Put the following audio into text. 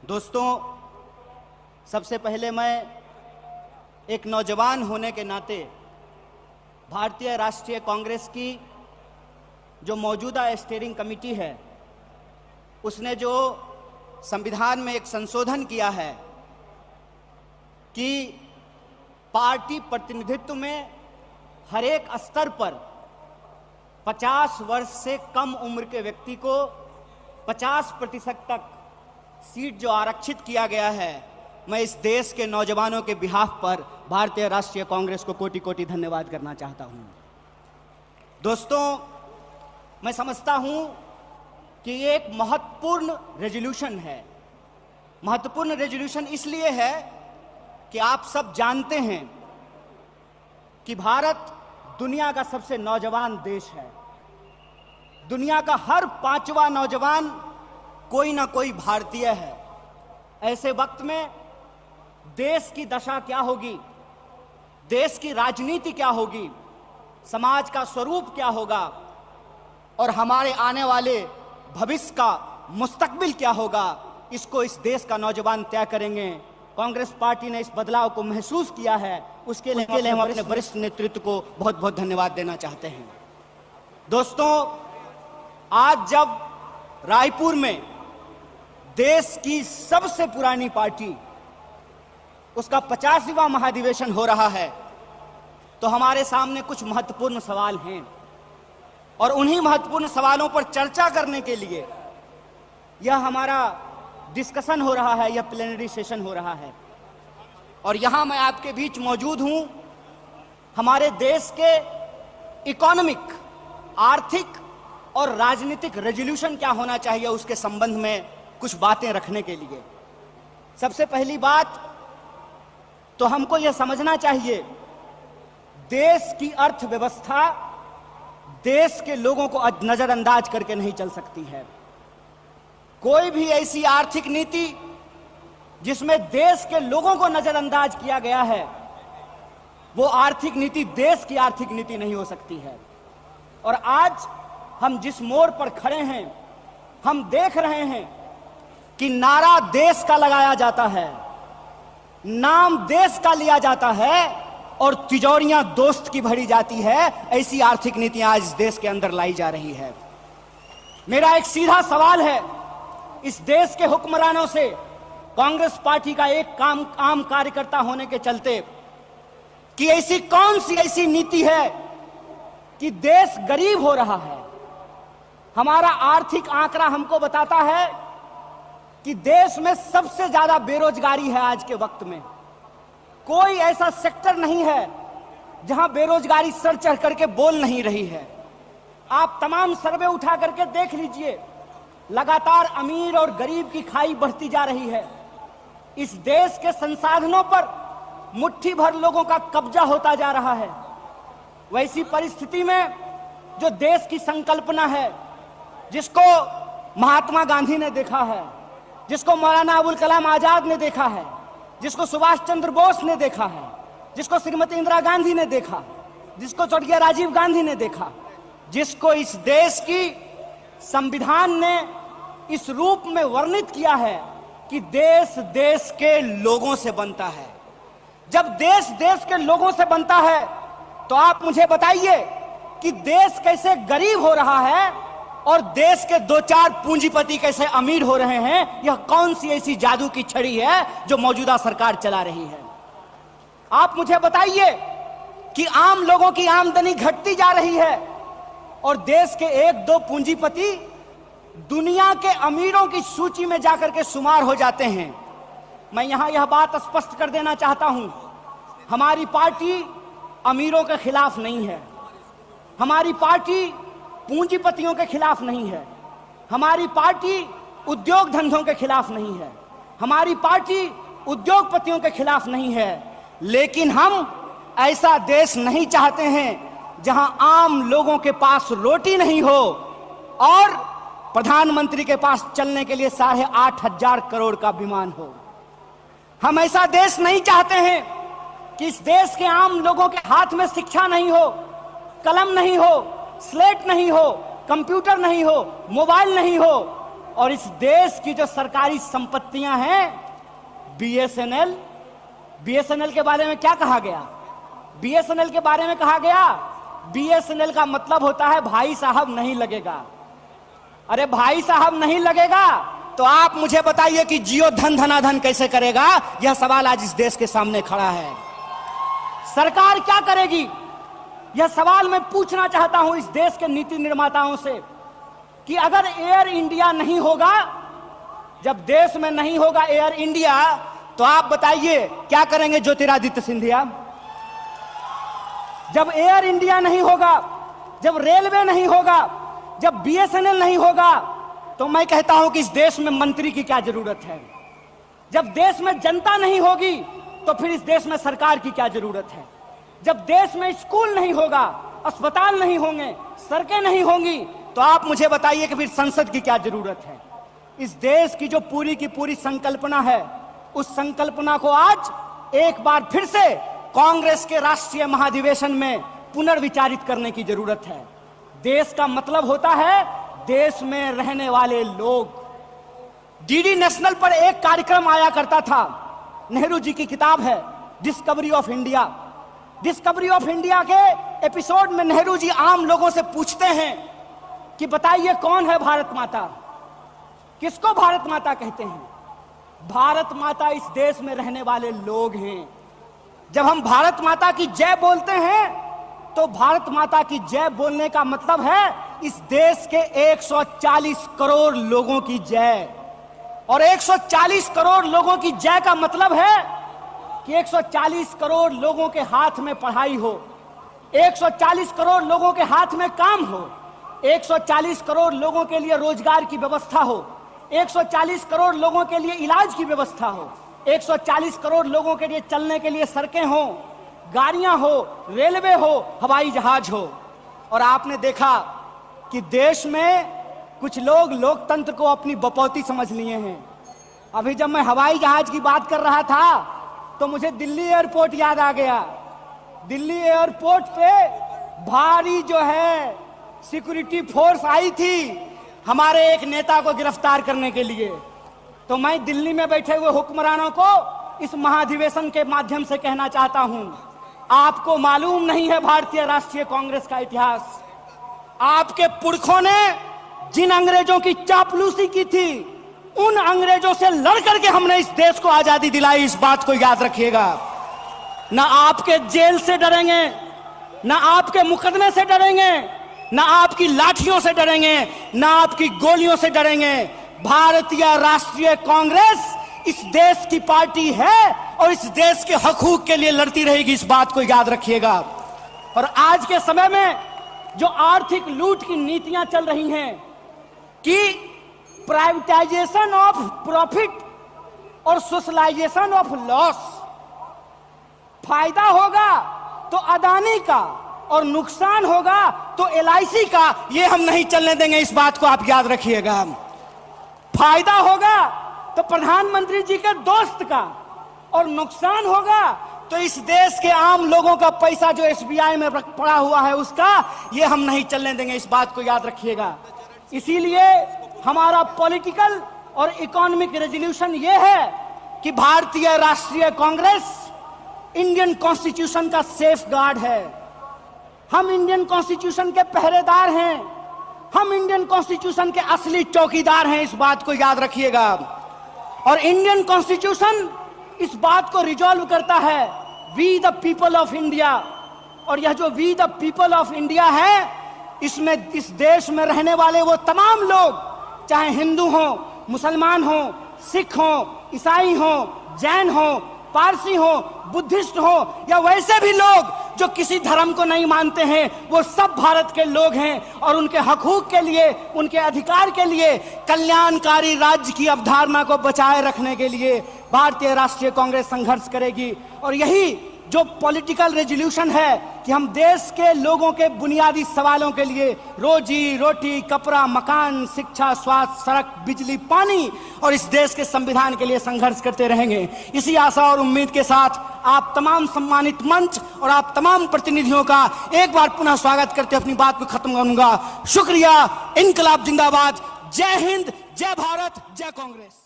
दोस्तों, सबसे पहले मैं एक नौजवान होने के नाते भारतीय राष्ट्रीय कांग्रेस की जो मौजूदा स्टीयरिंग कमेटी है उसने जो संविधान में एक संशोधन किया है कि पार्टी प्रतिनिधित्व में हर एक स्तर पर 50 वर्ष से कम उम्र के व्यक्ति को 50% तक सीट जो आरक्षित किया गया है, मैं इस देश के नौजवानों के बिहाफ पर भारतीय राष्ट्रीय कांग्रेस को कोटि कोटि धन्यवाद करना चाहता हूं। दोस्तों, मैं समझता हूं कि ये एक महत्वपूर्ण रेजोल्यूशन है। महत्वपूर्ण रेजोल्यूशन इसलिए है कि आप सब जानते हैं कि भारत दुनिया का सबसे नौजवान देश है। दुनिया का हर 5वां नौजवान कोई ना कोई भारतीय है। ऐसे वक्त में देश की दशा क्या होगी, देश की राजनीति क्या होगी, समाज का स्वरूप क्या होगा और हमारे आने वाले भविष्य का मुस्तकबिल क्या होगा, इसको इस देश का नौजवान तय करेंगे। कांग्रेस पार्टी ने इस बदलाव को महसूस किया है, उसके लिए हम अपने वरिष्ठ नेतृत्व को बहुत बहुत धन्यवाद देना चाहते हैं। दोस्तों, आज जब रायपुर में देश की सबसे पुरानी पार्टी उसका 50वां महाधिवेशन हो रहा है, तो हमारे सामने कुछ महत्वपूर्ण सवाल हैं और उन्हीं महत्वपूर्ण सवालों पर चर्चा करने के लिए यह हमारा डिस्कशन हो रहा है, यह प्लेनरी सेशन हो रहा है। और यहां मैं आपके बीच मौजूद हूं हमारे देश के इकोनॉमिक, आर्थिक और राजनीतिक रेजोल्यूशन क्या होना चाहिए उसके संबंध में कुछ बातें रखने के लिए। सबसे पहली बात तो हमको यह समझना चाहिए, देश की अर्थव्यवस्था देश के लोगों को नजरअंदाज करके नहीं चल सकती है। कोई भी ऐसी आर्थिक नीति जिसमें देश के लोगों को नजरअंदाज किया गया है, वो आर्थिक नीति देश की आर्थिक नीति नहीं हो सकती है। और आज हम जिस मोड़ पर खड़े हैं, हम देख रहे हैं कि नारा देश का लगाया जाता है, नाम देश का लिया जाता है और तिजोरियां दोस्त की भरी जाती है। ऐसी आर्थिक नीतियां आज इस देश के अंदर लाई जा रही है। मेरा एक सीधा सवाल है इस देश के हुक्मरानों से, कांग्रेस पार्टी का एक आम कार्यकर्ता होने के चलते, कि ऐसी कौन सी ऐसी नीति है कि देश गरीब हो रहा है। हमारा आर्थिक आंकड़ा हमको बताता है कि देश में सबसे ज्यादा बेरोजगारी है आज के वक्त में। कोई ऐसा सेक्टर नहीं है जहां बेरोजगारी सर चढ़ करके बोल नहीं रही है। आप तमाम सर्वे उठा करके देख लीजिए, लगातार अमीर और गरीब की खाई बढ़ती जा रही है। इस देश के संसाधनों पर मुट्ठी भर लोगों का कब्जा होता जा रहा है। वैसी परिस्थिति में जो देश की संकल्पना है, जिसको महात्मा गांधी ने देखा है, जिसको मौलाना अबुल कलाम आजाद ने देखा है, जिसको सुभाष चंद्र बोस ने देखा है, जिसको श्रीमती इंदिरा गांधी ने देखा, जिसको स्वर्गीय राजीव गांधी ने देखा, जिसको इस देश की संविधान ने इस रूप में वर्णित किया है कि देश देश के लोगों से बनता है। जब देश देश के लोगों से बनता है तो आप मुझे बताइए कि देश कैसे गरीब हो रहा है और देश के 2-4 पूंजीपति कैसे अमीर हो रहे हैं। यह कौन सी ऐसी जादू की छड़ी है जो मौजूदा सरकार चला रही है। आप मुझे बताइए कि आम लोगों की आमदनी घटती जा रही है और देश के 1-2 पूंजीपति दुनिया के अमीरों की सूची में जाकर के शुमार हो जाते हैं। मैं यहां यह बात स्पष्ट कर देना चाहता हूं, हमारी पार्टी अमीरों के खिलाफ नहीं है, हमारी पार्टी पूंजीपतियों के खिलाफ नहीं है, हमारी पार्टी उद्योग धंधों के खिलाफ नहीं है, हमारी पार्टी उद्योगपतियों के खिलाफ नहीं है। लेकिन हम ऐसा देश नहीं चाहते हैं जहां आम लोगों के पास रोटी नहीं हो और प्रधानमंत्री के पास चलने के लिए 8,500 करोड़ का विमान हो। हम ऐसा देश नहीं चाहते हैं कि इस देश के आम लोगों के हाथ में शिक्षा नहीं हो, कलम नहीं हो, स्लेट नहीं हो, कंप्यूटर नहीं हो, मोबाइल नहीं हो और इस देश की जो सरकारी संपत्तियां हैं, बीएसएनएल के बारे में क्या कहा गया? बीएसएनएल के बारे में कहा गया, बीएसएनएल का मतलब होता है भाई साहब नहीं लगेगा। अरे भाई साहब नहीं लगेगा तो आप मुझे बताइए कि जियो धन धनाधन कैसे करेगा? यह सवाल आज इस देश के सामने खड़ा है। सरकार क्या करेगी? यह सवाल मैं पूछना चाहता हूं इस देश के नीति निर्माताओं से कि अगर एयर इंडिया नहीं होगा, जब देश में नहीं होगा एयर इंडिया, तो आप बताइए क्या करेंगे ज्योतिरादित्य सिंधिया? जब एयर इंडिया नहीं होगा, जब रेलवे नहीं होगा, जब बीएसएनएल नहीं होगा, तो मैं कहता हूं कि इस देश में मंत्री की क्या जरूरत है? जब देश में जनता नहीं होगी तो फिर इस देश में सरकार की क्या जरूरत है? जब देश में स्कूल नहीं होगा, अस्पताल नहीं होंगे, सड़कें नहीं होंगी, तो आप मुझे बताइए कि फिर संसद की क्या जरूरत है? इस देश की जो पूरी की पूरी संकल्पना है, उस संकल्पना को आज एक बार फिर से कांग्रेस के राष्ट्रीय महाधिवेशन में पुनर्विचारित करने की जरूरत है। देश का मतलब होता है देश में रहने वाले लोग। डीडी नेशनल पर एक कार्यक्रम आया करता था, नेहरू जी की किताब है discovery of India. Discovery of India के एपिसोड में नेहरू जी आम लोगों से पूछते हैं कि बताइए कौन है भारत माता? किसको भारत माता कहते हैं? भारत माता इस देश में रहने वाले लोग हैं। जब हम भारत माता की जय बोलते हैं तो भारत माता की जय बोलने का मतलब है इस देश के 140 करोड़ लोगों की जय। और 140 करोड़ लोगों की जय का मतलब है कि 140 करोड़ लोगों के हाथ में पढ़ाई हो, 140 करोड़ लोगों के हाथ में काम हो, 140 करोड़ लोगों के लिए रोजगार की व्यवस्था हो, 140 करोड़ लोगों के लिए इलाज की व्यवस्था हो, 140 करोड़ लोगों के लिए चलने के लिए सड़कें हो, गाड़ियां हो, रेलवे हो, हवाई जहाज हो। और आपने देखा कि देश में कुछ लोग लोकतंत्र को अपनी बपौती समझ लिए हैं। अभी जब मैं हवाई जहाज की बात कर रहा था तो मुझे दिल्ली एयरपोर्ट याद आ गया। दिल्ली एयरपोर्ट पे भारी जो है सिक्योरिटी फोर्स आई थी हमारे एक नेता को गिरफ्तार करने के लिए। तो मैं दिल्ली में बैठे हुए हुक्मरानों को इस महाधिवेशन के माध्यम से कहना चाहता हूं, आपको मालूम नहीं है भारतीय राष्ट्रीय कांग्रेस का इतिहास। आपके पुरखों ने जिन अंग्रेजों की चापलूसी की थी, उन अंग्रेजों से लड़ करके हमने इस देश को आजादी दिलाई। इस बात को याद रखिएगा। ना आपके जेल से डरेंगे, ना आपके मुकदमे से डरेंगे, ना आपकी लाठियों से डरेंगे, ना आपकी गोलियों से डरेंगे। भारतीय राष्ट्रीय कांग्रेस इस देश की पार्टी है और इस देश के हकूक के लिए लड़ती रहेगी। इस बात को याद रखिएगा। और आज के समय में जो आर्थिक लूट की नीतियां चल रही हैं कि प्राइवेटाइजेशन ऑफ प्रॉफिट और सोशलाइजेशन ऑफ लॉस, फायदा होगा तो अदानी का और नुकसान होगा तो एलआईसी का, ये हम नहीं चलने देंगे। इस बात को आप याद रखिएगा। फायदा होगा तो प्रधानमंत्री जी के दोस्त का और नुकसान होगा तो इस देश के आम लोगों का पैसा जो एसबीआई में पड़ा हुआ है उसका, ये हम नहीं चलने देंगे। इस बात को याद रखिएगा। इसीलिए हमारा पॉलिटिकल और इकोनॉमिक रेजोल्यूशन ये है कि भारतीय राष्ट्रीय कांग्रेस इंडियन कॉन्स्टिट्यूशन का सेफ गार्ड है। हम इंडियन कॉन्स्टिट्यूशन के पहरेदार हैं। हम इंडियन कॉन्स्टिट्यूशन के असली चौकीदार हैं। इस बात को याद रखिएगा। और इंडियन कॉन्स्टिट्यूशन इस बात को रिजॉल्व करता है, we the people of India. और यह जो we the people of India है, इसमें इस देश में रहने वाले वो तमाम लोग, चाहे हिंदू हो, मुसलमान हो, सिख हो, ईसाई हो, जैन हो, पारसी हो, बुद्धिस्ट हो, या वैसे भी लोग जो किसी धर्म को नहीं मानते हैं, वो सब भारत के लोग हैं। और उनके हकूक के लिए, उनके अधिकार के लिए, कल्याणकारी राज्य की अवधारणा को बचाए रखने के लिए भारतीय राष्ट्रीय कांग्रेस संघर्ष करेगी। और यही जो पॉलिटिकल रेजोल्यूशन है कि हम देश के लोगों के बुनियादी सवालों के लिए, रोजी रोटी, कपड़ा, मकान, शिक्षा, स्वास्थ्य, सड़क, बिजली, पानी और इस देश के संविधान के लिए संघर्ष करते रहेंगे। इसी आशा और उम्मीद के साथ आप तमाम सम्मानित मंच और आप तमाम प्रतिनिधियों का एक बार पुनः स्वागत करते अपनी बात को खत्म करूंगा। शुक्रिया। इनकलाब जिंदाबाद। जय हिंद, जय भारत, जय कांग्रेस।